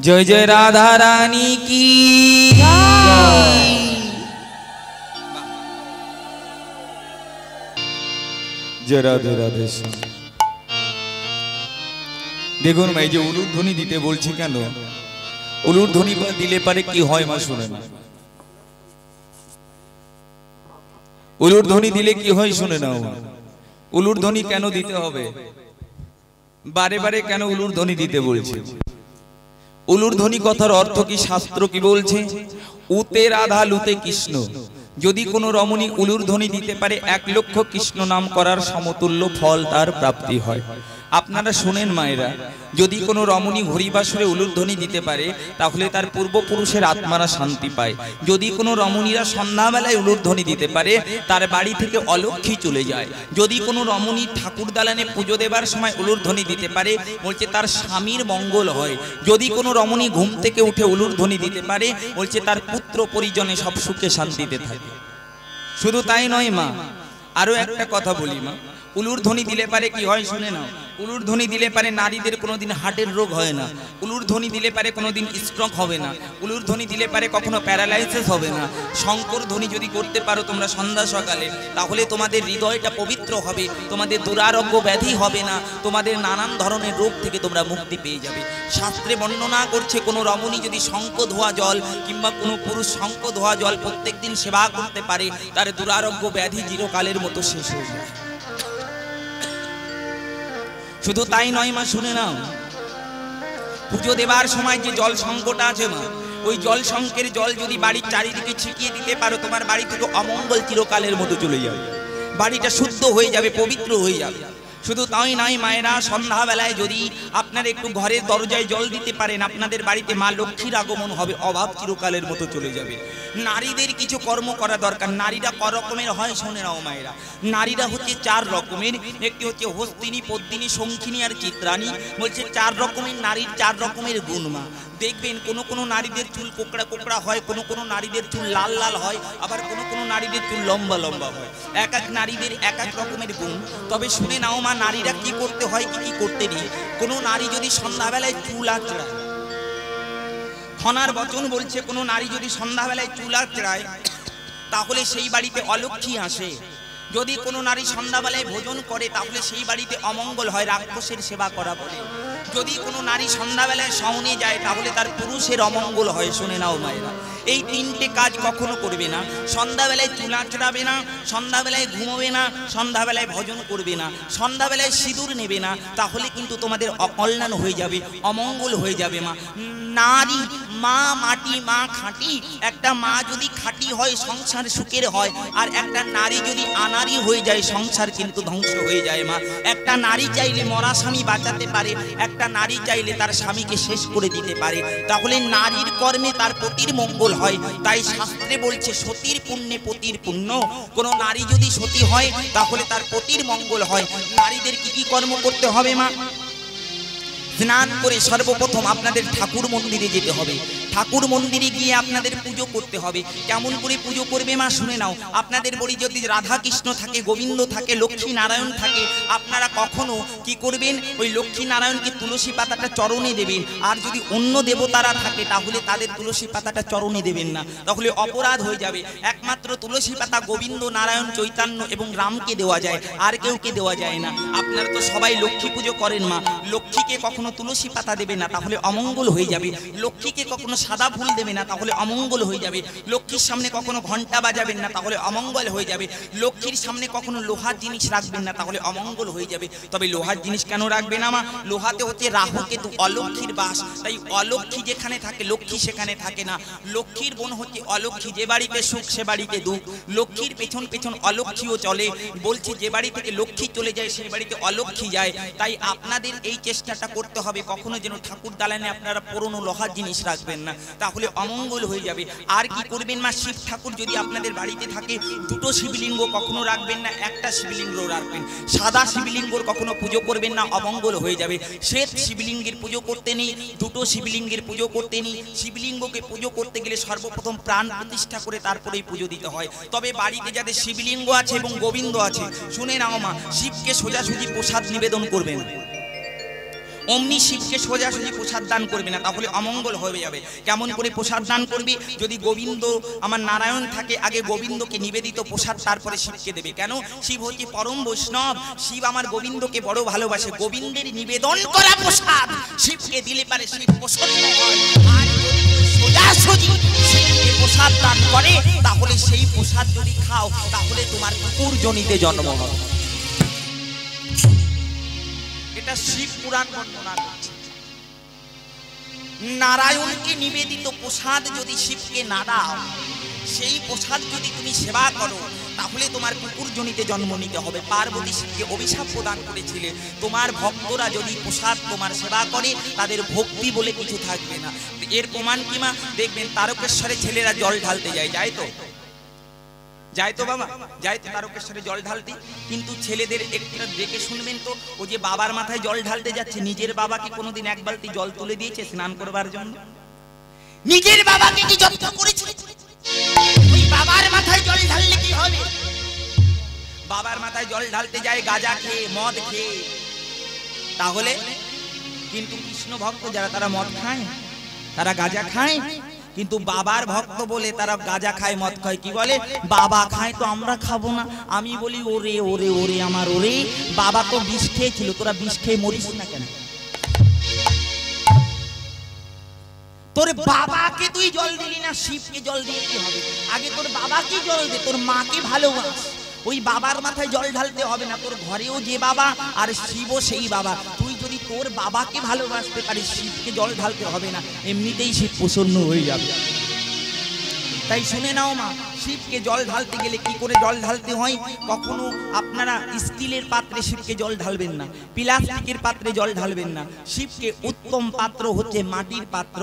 जय जय राधा रानी की। जय राधे राधे। দেখুন ভাই যে উলুর ধ্বনি দিতে বলছি কেন, উলুর ধ্বনি দিলে পারে কি হয় মা শুনেন। উলুর ধ্বনি দিলে কি হয় শুনে নাও। উলুর ধ্বনি কেন দিতে হবে, বারে বারে কেন উলুর ধ্বনি দিতে বলছে। উলুর ধ্বনি কথার অর্থ কি, শাস্ত্র কি বলছে, উতে রাধা লুতে কৃষ্ণ। যদি কোনো রমণী উলুর ধ্বনি দিতে পারে 1 লক্ষ কৃষ্ণ নাম করার সমতুল্য ফল তার প্রাপ্তি হয়। আপনারা শুনেন মায়েরা, যদি কোনো রমণী হরিবাসরে উলুর ধ্বনি দিতে পারে তাহলে তার পূর্বপুরুষের আত্মারা শান্তি পায়। যদি কোনো রমণীরা সন্ধ্যাবেলায় উলুর ধ্বনি দিতে পারে তার বাড়ি থেকে অলক্ষ্মী চলে যায়। যদি কোনো রমণী ঠাকুর দালানে পুজো দেবার সময় উলুর ধ্বনি দিতে পারে বলছে তার স্বামীর মঙ্গল হয়। যদি কোনো রমণী ঘুম থেকে উঠে উলুর ধ্বনি দিতে পারে বলছে তার পুত্র পরিজনে সব সুখে শান্তিতে থাকে। শুধু তাই নয় মা, আরো একটা কথা বলি মা, উলুর ধ্বনি দিলে পারে কি হয় শুনে নাও। উলুর ধ্বনি দিলে পারে নারীদের কোনোদিন হার্টের রোগ হয় না। উলুর ধ্বনি দিলে পারে কোনোদিন স্ট্রোক হবে না। উলুর ধ্বনি দিলে পারে কখনো প্যারালাইসিস হবে না। শঙ্কর ধ্বনি যদি করতে পারো তোমরা সন্ধ্যা সকালে, তাহলে তোমাদের হৃদয়টা পবিত্র হবে, তোমাদের দুরারোগ্য ব্যাধি হবে না, তোমাদের নানান ধরনের রোগ থেকে তোমরা মুক্তি পেয়ে যাবে। শাস্ত্রে বর্ণনা করছে কোনো রমণী যদি শঙ্খ ধোয়া জল কিংবা কোনো পুরুষ শঙ্খ ধোয়া জল প্রত্যেকদিন সেবা করতে পারে তার দুরারোগ্য ব্যাধি চিরকালের মতো শেষ হয়ে যায়। শুধু তাই নয় মা, শুনে নাও, পুজো দেবার সময় যে জল শঙ্খটা আছে মা, ওই জল শঙ্খের জল যদি বাড়ির চারিদিকে ছিটিয়ে দিতে পারো তোমার বাড়ি থেকে অমঙ্গল চিরকালের মতো চলে যাবে, বাড়িটা শুদ্ধ হয়ে যাবে, পবিত্র হয়ে যাবে। শুধু তাই নয় মায়েরা, সন্ধ্যাবেলায় যদি আপনারা একটু ঘরের দরজায় জল দিতে পারেন আপনাদের বাড়িতে মা লক্ষ্মীর আগমন হবে, অভাব চিরকালের মতো চলে যাবে। নারীদের কিছু কর্ম করা দরকার। নারীরা ক রকমের হয় শুনে নাও মায়েরা, নারীরা হচ্ছে 4 রকমের। একটি হচ্ছে হস্তিনী, পদ্মিনী, শঙ্খিনী আর চিত্রাণী। বলছে 4 রকমের নারীর 4 রকমের গুণ মা। দেখবেন কোনো কোনো নারীদের চুল কোকড়া কোকড়া হয়, কোনো কোনো নারীদের চুল লাল লাল হয়, আবার কোনো কোনো নারীদের চুল লম্বা লম্বা হয়। এক এক নারীদের এক এক রকমের গুণ। তবে শুনে নাও মা, নারীরা কি করতে হয় কি কি করতে নেই। কোনো নারী যদি সন্ধ্যাবেলায় চুল আঁচড়ায়, খনার বচন বলছে কোনো নারী যদি সন্ধ্যাবেলায় চুল আঁচড়ায় তাহলে সেই বাড়িতে অলক্ষ্মী আসে। যদি কোনো নারী সন্ধ্যাবেলায় ভোজন করে তাহলে সেই বাড়িতে অমঙ্গল হয়, রাক্ষসের সেবা করা বলে। যদি কোনো নারী সন্ধ্যাবেলায় শয়নে যায় তাহলে তার পুরুষের অমঙ্গল হয়। শুনে নাও মায়েরা, এই 3টে কাজ কখনো করবে না। সন্ধ্যাবেলায় চুল আঁচড়াবে না, সন্ধ্যাবেলায় ঘুমোবে না, সন্ধ্যাবেলায় ভজন করবে না, সন্ধ্যাবেলায় সিঁদুর নেবে না, তাহলে কিন্তু তোমাদের অকল্যাণ হয়ে যাবে, অমঙ্গল হয়ে যাবে মা। নারী মা মাটি, মা খাঁটি। একটা মা যদি খাঁটি হয় সংসার সুখের হয়, আর একটা নারী যদি আনারি হয়ে যায় সংসার কিন্তু ধ্বংস হয়ে যায় মা। একটা নারী চাইলে মরা স্বামী বাঁচাতে পারে, একটা নারী চাইলে তার স্বামীকে শেষ করে দিতে পারে। তাহলে নারীর কর্মে তার পতির মঙ্গল হয়। তাই শাস্ত্রে বলছে সতীর পুণ্যে পতির পুণ্য। কোন নারী যদি সতী হয় তাহলে তার পতির মঙ্গল হয়। নারীদের কি কি কর্ম করতে হবে মা? স্নান করে সর্বপ্রথম আপনাদের ঠাকুর মন্দিরে যেতে হবে। ঠাকুর মন্দিরে গিয়ে আপনাদের পুজো করতে হবে। কেমন করে পুজো করবে মা শুনে নাও। আপনাদের বাড়ি যদি রাধা কৃষ্ণ থাকে, গোবিন্দ থাকে, লক্ষ্মী নারায়ণ থাকে, আপনারা কখনো কি করবেন, ওই লক্ষ্মী নারায়ণকে তুলসী পাতাটা চরণে দেবেন। আর যদি অন্য দেবতারা থাকে তাহলে তাদের তুলসী পাতাটা চরণে দেবেন না, তাহলে অপরাধ হয়ে যাবে। একমাত্র তুলসী পাতা গোবিন্দ, নারায়ণ, চৈতন্য এবং রামকে দেওয়া যায়, আর কেউকে দেওয়া যায় না। আপনারা তো সবাই লক্ষ্মী পুজো করেন মা, লক্ষ্মীকে কখনো তুলসী পাতা দেবে না, তাহলে অমঙ্গল হয়ে যাবে। লক্ষ্মীকে কখনো সাদা ফুল দেবে না, তাহলে অমঙ্গল হয়ে যাবে। লক্ষ্মীর সামনে কখনো ঘন্টা বাজাবেন না, তাহলে অমঙ্গল হয়ে যাবে। লক্ষ্মীর সামনে কখনো লোহার জিনিস রাখবেন না, তাহলে অমঙ্গল হয়ে যাবে। তবে লোহার জিনিস কেন রাখবে না মা? লোহাতে হচ্ছে রাহু কেতু, অলক্ষ্মীর বাস। তাই অলক্ষ্মী যেখানে থাকে লক্ষ্মী সেখানে থাকে না। লক্ষ্মীর বোন হচ্ছে অলক্ষ্মী, যে বাড়িতে সুখ সে বাড়িতে দুঃখ। লক্ষ্মীর পেছন পেছন অলক্ষ্মীও চলে। বলছি যে বাড়ি থেকে লক্ষ্মী চলে যায় সেই বাড়িতে অলক্ষ্মী যায়। তাই আপনাদের এই চেষ্টাটা করতে হবে, কখনো যেন ঠাকুর দালানে আপনারা পুরনো লোহার জিনিস রাখবেন না, তাহলে অমঙ্গল হয়ে যাবে। আর কি করবেন মা? শিব ঠাকুর যদি আপনাদের বাড়িতে থাকে 2টো শিবলিঙ্গ কখনো রাখবেন না, একটা শিবলিঙ্গ রাখবেন। সাদা শিবলিঙ্গর কখনো পুজো করবেন না, অমঙ্গল হয়ে যাবে। শ্বেত শিবলিঙ্গের পুজো করতে নেই, 2টো শিবলিঙ্গের পুজো করতে নেই। শিবলিঙ্গকে পুজো করতে গেলে সর্বপ্রথম প্রাণ প্রতিষ্ঠা করে তারপরেই পুজো দিতে হয়। তবে বাড়িতে যাদের শিবলিঙ্গ আছে এবং গোবিন্দ আছে, শুনে নাও মা, শিবকে সোজাসুজি প্রসাদ নিবেদন করবেন। অমনি শিবকে সোজাসুজি প্রসাদ দান করবে না, তাহলে অমঙ্গল হয়ে যাবে। কেমন করে প্রসাদ দান করবি? যদি গোবিন্দ আমার নারায়ণ থাকে, আগে গোবিন্দকে নিবেদিত প্রসাদ তারপরে শিবকে দেবে। কেন? শিব হচ্ছে পরম বৈষ্ণব, শিব আমার গোবিন্দকে বড় ভালোবাসে। গোবিন্দের নিবেদন করা প্রসাদ শিবকে দিলে পারে শিব প্রসন্ন হয়। আর যদি সোজাসুজি শিবকে প্রসাদ দান করে, তাহলে সেই প্রসাদ যদি খাও, তাহলে তোমার কুকুর জনিতে জন্ম হবে। এটা শিব পুরাণ বর্ণনা করছে। নারায়ণকে নিবেদিত প্রসাদ যদি শিবকে না দাও, সেই প্রসাদ যদি তুমি সেবা করো, তাহলে তোমার কুকুর জনিতে জন্ম নিতে হবে। পার্বতী শিবকে অভিশাপ প্রদান করেছিলে, তোমার ভক্তরা যদি প্রসাদ তোমার সেবা করে, তাদের ভক্তি বলে কিছু থাকবে না। এর প্রমাণ কি মা? দেখবেন তারকেশ্বরে ছেলেরা জল ঢালতে যায়, যায় তো? যায় তো বাবা? যায় তো তারকেশ্বরে জল ঢালতে। কিন্তু ছেলেদের একটা দেখে শুনবেন তো, ও যে বাবার মাথায় জল ঢালতে যাচ্ছে, নিজের বাবাকে কোনোদিন এক বালতি জল তুলে দিয়েছে স্নান করবার জন্য? নিজের বাবাকে কি যত্ন করেছে? ওই বাবার মাথায় জল ঢাললে কি হবে? বাবার মাথায় জল ঢালতে যায় গাঁজা খেয়ে, মদ খেয়ে। তাহলে কিন্তু কৃষ্ণ ভক্ত যারা, তারা মদ খায়, তারা গাঁজা খায়, কিন্তু বাবার ভক্ত বলে তারা গাঁজা খায়, মদ খায়। কি বলে? বাবা খায় তো আমরা খাবো না। আমি বলি ওরে ওরে ওরে আমার ওরে, বাবা তো বিষ খেয়েছিল, তোরা বিষ খেয়ে মরিস না কেন? তোর বাবাকে তুই জল দিলি না, শিবকে জল দিয়ে কি হবে? আগে তোর বাবাকে জল দে, তোর মাকে ভালোবাস। ওই বাবার মাথায় জল ঢালতে হবে না। তোর ঘরেও যে বাবা আর শিবও সেই বাবা। তুই যদি তোর বাবাকে ভালোবাসতে পারিস, শিবকে জল ঢালতে হবে না, এমনিতেই শিব প্রসন্ন হয়ে যাবে। তাই শুনে নাও মা, শিবকে জল ঢালতে গেলে কি করে জল ঢালতে হয়? কখনো আপনারা স্টিলের পাত্রে শিবকে জল ঢালবেন না, প্লাস্টিকের পাত্রে জল ঢালবেন না। শিবকে উত্তম পাত্র হচ্ছে মাটির পাত্র।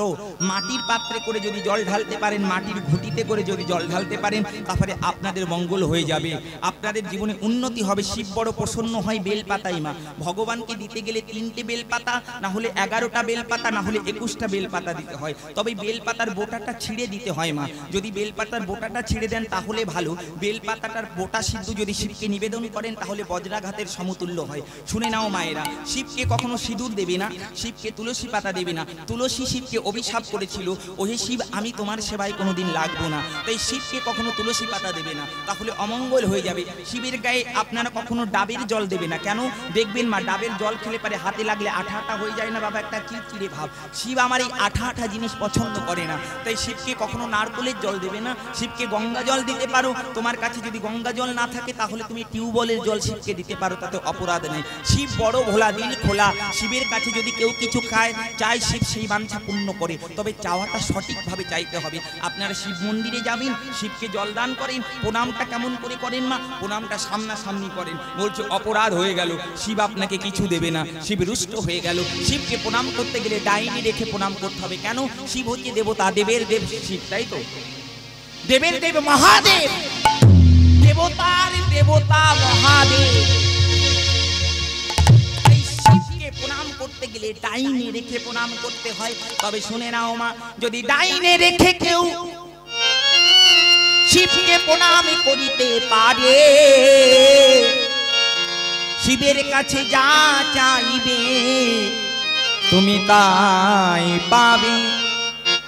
মাটির পাত্রে করে যদি জল ঢালতে পারেন, মাটির ঘটিতে করে যদি জল ঢালতে পারেন, তাহলে আপনাদের মঙ্গল হয়ে যাবে, আপনাদের জীবনে উন্নতি হবে। শিব বড় প্রসন্ন হয় বেলপাতাই মা। ভগবানকে দিতে গেলে 3টে বেলপাতা, না হলে 11টা বেলপাতা, না হলে 21টা বেলপাতা দিতে হয়। তবে বেলপাতার বোটাটা ছিঁড়ে দিতে হয় মা। যদি বেলপাতার বোটাটা ছিঁড়ে দেন তাহলে ভালো। বেলপাতাটার বোটা সিদ্ধ যদি শিবকে নিবেদন করেন, তাহলে বজ্রাঘাতের সমতুল্য হয়। শুনে নাও মায়েরা, শিবকে কখনো সিঁদুর দেবে না, শিবকে তুলসী পাতা দেবে না। তুলসী শিবকে অভিশাপ করেছিল, ওহে শিব আমি তোমার সেবায় কোনোদিন লাগবো না। তাই শিবকে কখনো তুলসী পাতা দেবে না, তাহলে অমঙ্গল হয়ে যাবে। শিবের গায়ে আপনারা কখনো ডাবের জল দেবে না। কেন? দেখবেন মা, ডাবের জল খেলে পারে হাতে লাগলে আঠা আঠা হয়ে যায় না বাবা, একটা চিড়চিড়ে ভাব। শিব আমার এই আঠা আঠা জিনিস পছন্দ করে না। তাই শিবকে কখনো নারকলের জল দেবে না। শিবকে গঙ্গা জল দিতে পারো, তোমার কাছে যদি গঙ্গা জল না থাকে তাহলে তুমি টিউবওয়েলের জল শিবকে দিতে পারো, তাতে অপরাধ নেই। শিব বড় ভোলা, দিল খোলা। শিবের কাছে যদি কেউ কিছু চায়, শিব সেই বাঞ্ছা পূর্ণ করে। তবে চাওয়াটা সঠিকভাবে চাইতে হবে। আপনারা শিব মন্দিরে যাবেন, শিবকে জল দান করেন, প্রণামটা কেমন করে করেন মা? প্রণামটা সামনাসামনি করেন। বলছে অপরাধ হয়ে গেল, শিব আপনাকে কিছু দেবে না, শিব রুষ্ট হয়ে গেল। শিবকে প্রণাম করতে গেলে ডাইনি রেখে প্রণাম করতে হবে। কেন? শিব হচ্ছে দেবতা, দেবের দেব শিব, তাই তো? দেবের দেব মহাদেব, দেবতার দেবতা মহাদেব। এই শিবকে প্রণাম করতে গেলে ডাইনে রেখে প্রণাম করতে হয়। তবে শুনে নাও মা, যদি ডাইনে রেখে কেউ শিবকে প্রণাম করিতে পারে, শিবের কাছে যা চাইবে তুমি তাই পাবে।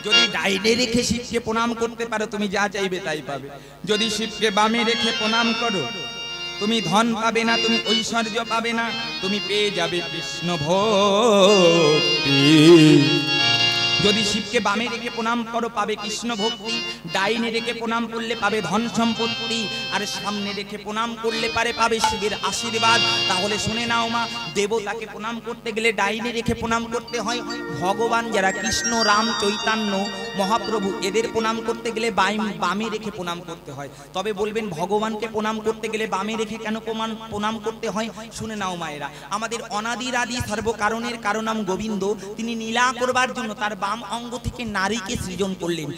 যদি ডাইনে রেখে শিবকে প্রণাম করতে পারো, তুমি যা চাইবে তাই পাবে। যদি শিবকে বামে রেখে প্রণাম করো, তুমি ধন পাবে না, তুমি ঐশ্বর্য পাবে না, তুমি পেয়ে যাবে কৃষ্ণ ভক্তি। যদি শিবকে বামে রেখে প্রণাম করো, পাবে কৃষ্ণ ভক্তি। ডাইনে রেখে প্রণাম করলে পাবে ধন সম্পত্তি, আর সামনে রেখে প্রণাম করলে পাবে শিবের আশীর্বাদ। তাহলে শুনে নাও মা, দেবতাকে প্রণাম করতে গেলে ডাইনে রেখে প্রণাম করতে হয়। ভগবান যারা কৃষ্ণ, রাম, চৈতন্য, মহাপ্রভু, এদের প্রণাম করতে গেলে বামে রেখে প্রণাম করতে হয়। তবে বলবেন ভগবানকে প্রণাম করতে গেলে বামে রেখে কেন প্রণাম করতে হয়? শুনে নাও মায়েরা, আমাদের অনাদির আদি সর্বকারণের কারণাম গোবিন্দ, তিনি লীলা করবার জন্য তার বাম অঙ্গ থেকে নারীকে সৃজন করলেন।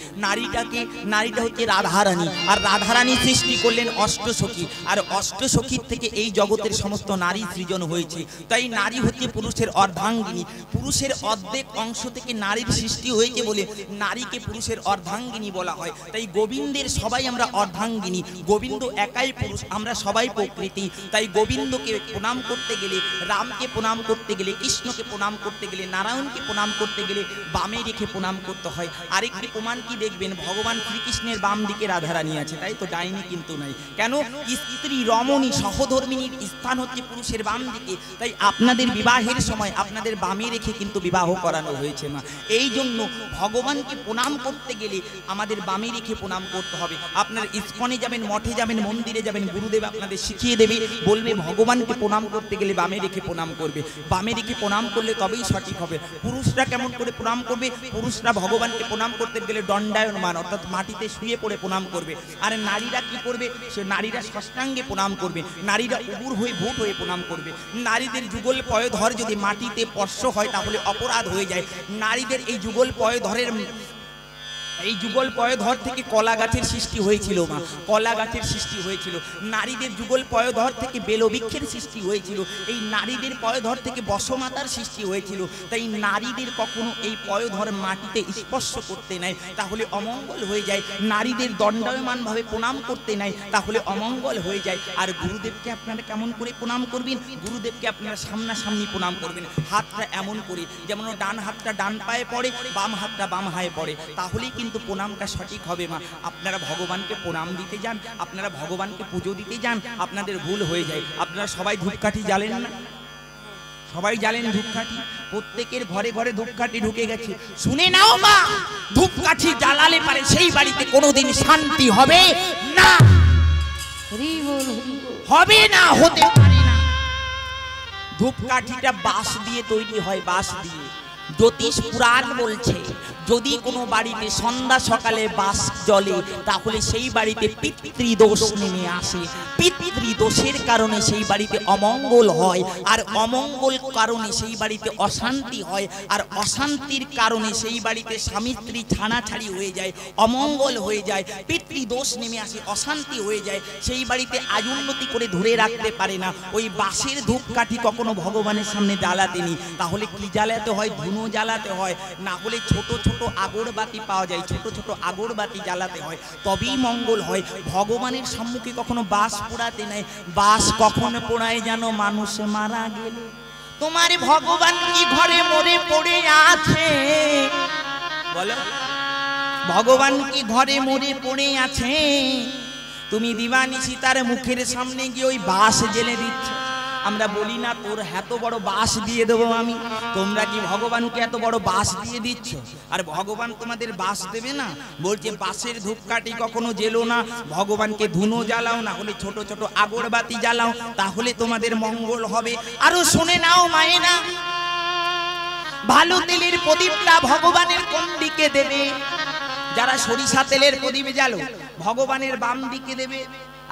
নারীটা হচ্ছে রাধারানী, আর রাধারানী সৃষ্টি করলেন অষ্টসখী, আর অষ্টসখীর থেকে এই জগতের সমস্ত নারী সৃজন হয়েছে। তাই নারী হচ্ছে পুরুষের অর্ধাঙ্গিনী। পুরুষের অর্ধেক অংশ থেকে নারীর সৃষ্টি হয়েছে বলে নারী নারীকে পুরুষের অর্ধাঙ্গিনী বলা হয়। তাই গোবিন্দের সবাই আমরা অর্ধাঙ্গিনী, গোবিন্দ একাই পুরুষ, আমরা সবাই প্রকৃতি। তাই গোবিন্দকে প্রণাম করতে গেলে, রামকে প্রণাম করতে গেলে, কৃষ্ণকে প্রণাম করতে গেলে, নারায়ণকে প্রণাম করতে গেলে বামে রেখে প্রণাম করতে হয়। আরেকটি প্রমাণ কি দেখবেন, ভগবান শ্রীকৃষ্ণের বাম দিকে রাধারানী আছে, তাই তো, ডাইনি কিন্তু নাই। কেন? স্ত্রী রমণী সহধর্মিনীর স্থান হচ্ছে পুরুষের বাম দিকে। তাই আপনাদের বিবাহের সময় আপনাদের বামে রেখে কিন্তু বিবাহ করানো হয়েছে মা। এই জন্য ভগবানকে প্রণাম করতে গেলে আমাদের বামে রেখে প্রণাম করতে হবে। আপনার ইস্কনে যাবেন, মঠে যাবেন, মন্দিরে যাবেন, গুরুদেব আপনাদের শিখিয়ে দেবে, বলবে ভগবানকে প্রণাম করতে গেলে বামে রেখে প্রণাম করবে। বামে রেখে প্রণাম করলে তবেই সঠিক হবে। পুরুষরা কেমন করে প্রণাম করবে? পুরুষরা ভগবানকে প্রণাম করতে গেলে দণ্ডায়মান অর্থাৎ মাটিতে শুয়ে পড়ে প্রণাম করবে। আর নারীরা কি করবে? সে নারীরা ষষ্ঠাঙ্গে প্রণাম করবে, নারীরা উবুর হয়ে ভূত হয়ে প্রণাম করবে। নারীদের যুগল পয়ধর যদি মাটিতে স্পর্শ হয় তাহলে অপরাধ হয়ে যায়। নারীদের এই যুগল পয়ধরের এই যুগল পয়ধর থেকে কলা গাছের সৃষ্টি হয়েছিল মা, কলা গাছের সৃষ্টি হয়েছিল। নারীদের যুগল পয়ধর থেকে বেলবৃক্ষের সৃষ্টি হয়েছিল। এই নারীদের পয়ধর থেকে বসমাতার সৃষ্টি হয়েছিল। তাই নারীদের কখনো এই পয়ধর মাটিতে স্পর্শ করতে নাই, তাহলে অমঙ্গল হয়ে যায়। নারীদের দণ্ডায়মান ভাবে প্রণাম করতে নাই, তাহলে অমঙ্গল হয়ে যায়। আর গুরুদেবকে আপনারা কেমন করে প্রণাম করবেন? গুরুদেবকে আপনারা সামনাসামনি প্রণাম করবেন, হাতটা এমন করে যেমন ডান হাতটা ডান পায়ে পড়ে, বাম হাতটা বাম হায়ে পড়ে, তাহলেই কিন্তু প্রণামটা সঠিক হবে মা। আপনারা ভগবানকে প্রণাম দিতে যান, আপনারা ভগবানকে পুজো দিতে যান, আপনাদের ভুল হয়ে যায়। আপনারা সবাই ধূপকাঠি জ্বালেন না? সবাই জ্বালেন ধূপকাঠি, প্রত্যেকের ঘরে ঘরে ধূপকাঠি ঢুকে গেছে। শুনে নাও মা, ধূপকাঠি জ্বালালে পারে সেই বাড়িতে কোনোদিন শান্তি হবে না, হবে না, হতে পারে না। ধূপকাঠিটা বাঁশ দিয়ে তৈরি হয়, বাঁশ দিয়ে। জ্যোতিষ পুরাণ বলছে যদি কোনো বাড়িতে সন্ধ্যা সকালে বাঁশ জ্বলে তাহলে সেই বাড়িতে পিতৃদোষ নেমে আসে। পিতৃদোষের কারণে সেই বাড়িতে অমঙ্গল হয়, আর অমঙ্গল কারণে সেই বাড়িতে অশান্তি হয়, আর অশান্তির কারণে সেই বাড়িতে স্বামী স্ত্রী ছানাছাড়ি হয়ে যায়, অমঙ্গল হয়ে যায়, পিতৃদোষ নেমে আসে, অশান্তি হয়ে যায়। সেই বাড়িতে আজুন্নতি করে ধরে রাখতে পারে না। ওই বাঁশের ধূপকাঠি কখনো ভগবানের সামনে জ্বালাতে নি, তাহলে কি জ্বালাতে হয়? ধুনো জ্বালাতে হয়, না হলে ছোট ছোট আগরবাতি পাওয়া যায়, ছোট ছোট আগরবাতি জ্বালাতে হয়, তবেই মঙ্গল হয়। ভগবানের সম্মুখে কখনো বাঁশ পোড়াতে নাই। বাঁশ কখনো পোড়ায় যেন মানুষ মারা গেল। তোমার ভগবান কি ঘরে মরে পড়ে আছে? বলো, ভগবান কি ঘরে মরে পড়ে আছে? তুমি দিবানিশি তার মুখের সামনে গিয়ে ওই বাঁশ জেলে দিচ্ছ। আমরা বলি না তোর এত বড় বাঁশ দিয়ে দেবো আমি? তোমরা কি ভগবানকে এত বড় বাঁশ দিয়ে দিচ্ছ? আর ভগবান তোমাদের বাঁশ দেবে না? বলছে বাঁশের ধূপকাঠি কখনো জ্বেলো না, ভগবানকে ধুনো জ্বালাও, না হলে ছোট ছোট আগরবাতি জ্বালাও, তাহলে তোমাদের মঙ্গল হবে। আরো শুনে নাও মায়েরা, ভালো তেলের প্রদীপটা ভগবানের কোন দিকে দেবে? যারা সরিষা তেলের প্রদীপ জ্বালো ভগবানের বাম দিকে দেবে,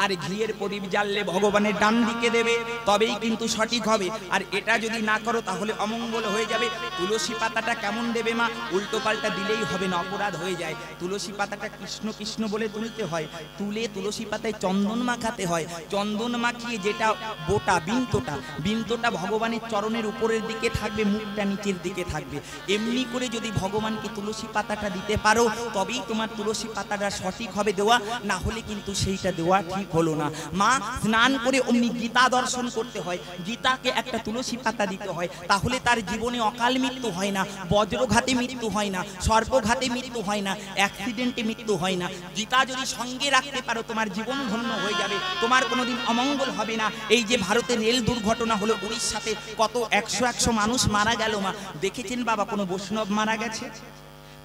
আর ঘিয়ের প্রদীপ জ্বাললে ভগবানের ডান দিকে দেবে, তবেই কিন্তু সঠিক হবে। আর এটা যদি না করো তাহলে অমঙ্গল হয়ে যাবে। তুলসী পাতাটা কেমন দেবে মা? উল্টো পাল্টা দিলেই হবে না, অপরাধ হয়ে যায়। তুলসী পাতাটা কৃষ্ণ কৃষ্ণ বলে তুলতে হয়, তুলে তুলসী পাতায় চন্দন মাখাতে হয়, চন্দন মাখিয়ে যেটা বোটা বিন্তটা, বিন্তটা ভগবানের চরণের উপরের দিকে থাকবে, মুখটা নিচের দিকে থাকবে। এমনি করে যদি ভগবানকে তুলসী পাতাটা দিতে পারো তবেই তোমার তুলসী পাতাটা সঠিক হবে দেওয়া, না হলে কিন্তু সেইটা দেওয়া ঠিক হলো না। মা স্নান করে অমনি গীতা দর্শন করতে হয়, গীতাকে একটা তুলসী পাতা দিতে হয়, তাহলে তার জীবনে অকাল মৃত্যু হয় না, বজ্রঘাতে মৃত্যু হয় না, সর্পঘাতে মৃত্যু হয় না, অ্যাক্সিডেন্টে মৃত্যু হয় না। গীতা যদি সঙ্গে রাখতে পারো তোমার জীবন ধন্য হয়ে যাবে, তোমার কোনোদিন অমঙ্গল হবে না। এই যে ভারতে রেল দুর্ঘটনা হলো উড়িষ্যাতে, কত 100 মানুষ মারা গেল মা। দেখেছেন বাবা কোনো বৈষ্ণব মারা গেছে?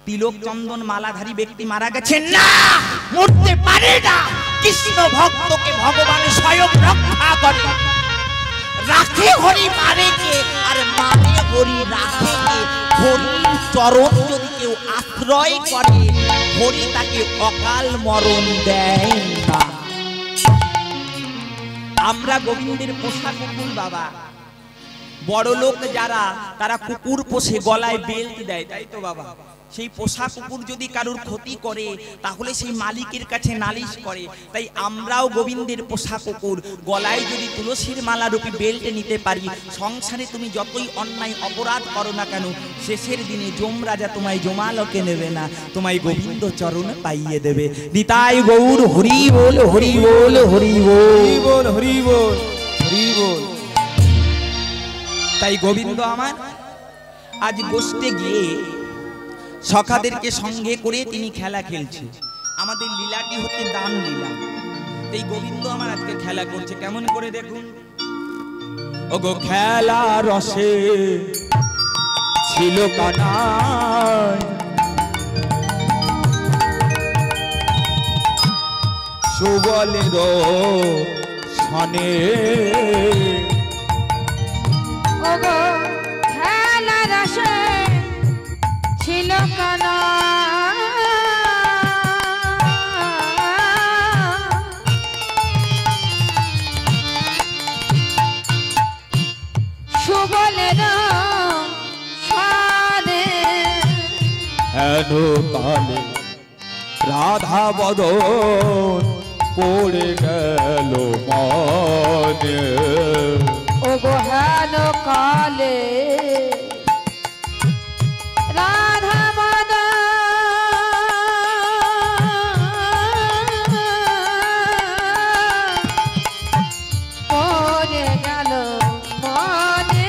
তিলক চন্দন মালাধারী ব্যক্তি মারা গেছেন না, মরতে পারে না। কৃষ্ণ ভক্তকে ভগবান স্বয়ং রক্ষা করে, রাখে হরি মারে কে, আর মানে হরি রাখে কে। হরির চরণ যদি কেউ আশ্রয় করে, হরি তাকে অকাল মরণ দেয় না। আমরা গোবিন্দের পোষা কুকুর বাবা, বড় লোক যারা তারা কুকুর পোষে, গলায় বেল্ট দেয়, তাই তো বাবা? সেই পোষা কুকুর যদি কারুর ক্ষতি করে তাহলে সেই মালিকের কাছে নালিশ করে। তাই আমরাও গোবিন্দের পোষা কুকুর, গলায় যদি তুলসীর মালা রূপী বেল্ট নিতে পারি, সংসারে তুমি যতই অন্যায় অপরাধ করো না কেন, শেষের দিনে যমরাজা তোমায় জমালকে নেবে না, তোমায় গোবিন্দ চরণ পাইয়ে দেবে। নিতাই গৌর হরি বল, হরি বল, হরি বল, হরি বল, হরি বল। তাই গোবিন্দ আমার আজ গোষ্ঠে গিয়ে সখাদেরকে সঙ্গে করে তিনি খেলা খেলছে। আমাদের লীলাটি হচ্ছে দান লীলা। এই গোবিন্দ আমার আজকে খেলা করছে, কেমন করে দেখুন। ওগো খেলা রসে ছিল কানাই, সুবলের সনে। ওগো খেলা রসে ছিল কানা, সুবলের সাদে। হেন কালে রাধা বদন পড়ে গেল মনে। ওগো হেন কালে রাধা বদন পড়ে গেল মনে।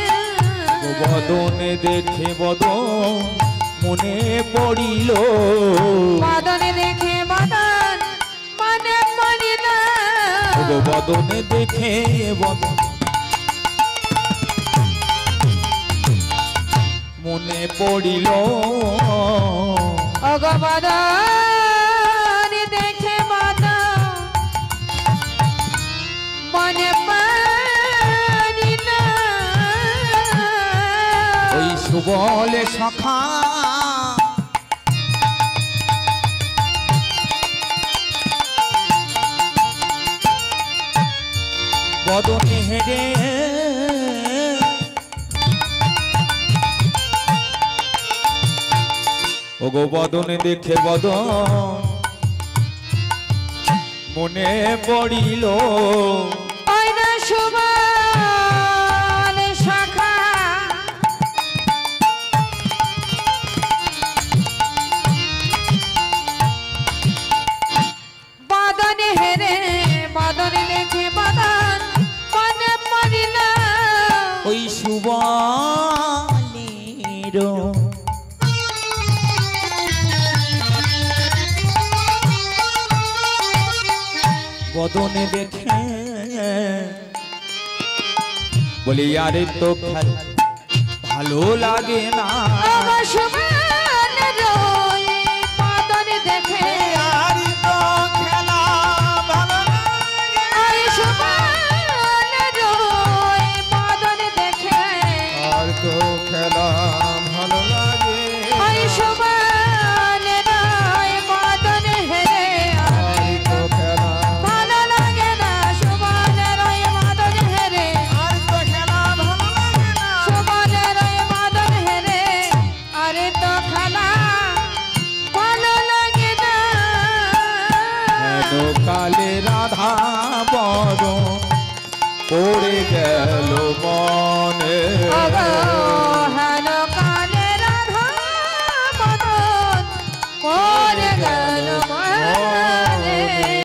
বদনে দেখে বদন মনে পড়িল, বদনে দেখে বদন মনে পড়িল। বদনে দেখে বদন মনে পড়িল। ওগো বদনে দেখে বদন মনে পড়িল। ওই সুবলে সখা বদনে হেরে ওগো বদনে দেখে বদন মনে পড়িল। ওই না সুবলে সখা বদনে হেরে বদনে দেখে বদন মনে পড়িল। ওই সুবলের বদনে দেখে বলি আরে তো ভালো লাগে না। ওগো সুবলের বদনে দেখে আর তো খেলা ভালো লাগে। ওই সুবলের বদনে দেখে আর তো খেলা ভালো লাগে। ওই সুবলের বদনে হেরে আর তো খেলা ভালো লাগে না। সুবলের বদনে হেরে আর তো খেলা ভালো লাগে না। সুবলের বদনে হেরে আরে তো খেলা ভালো লাগে না। হেন কালে রাধা বদন পড়ে গেল মনে।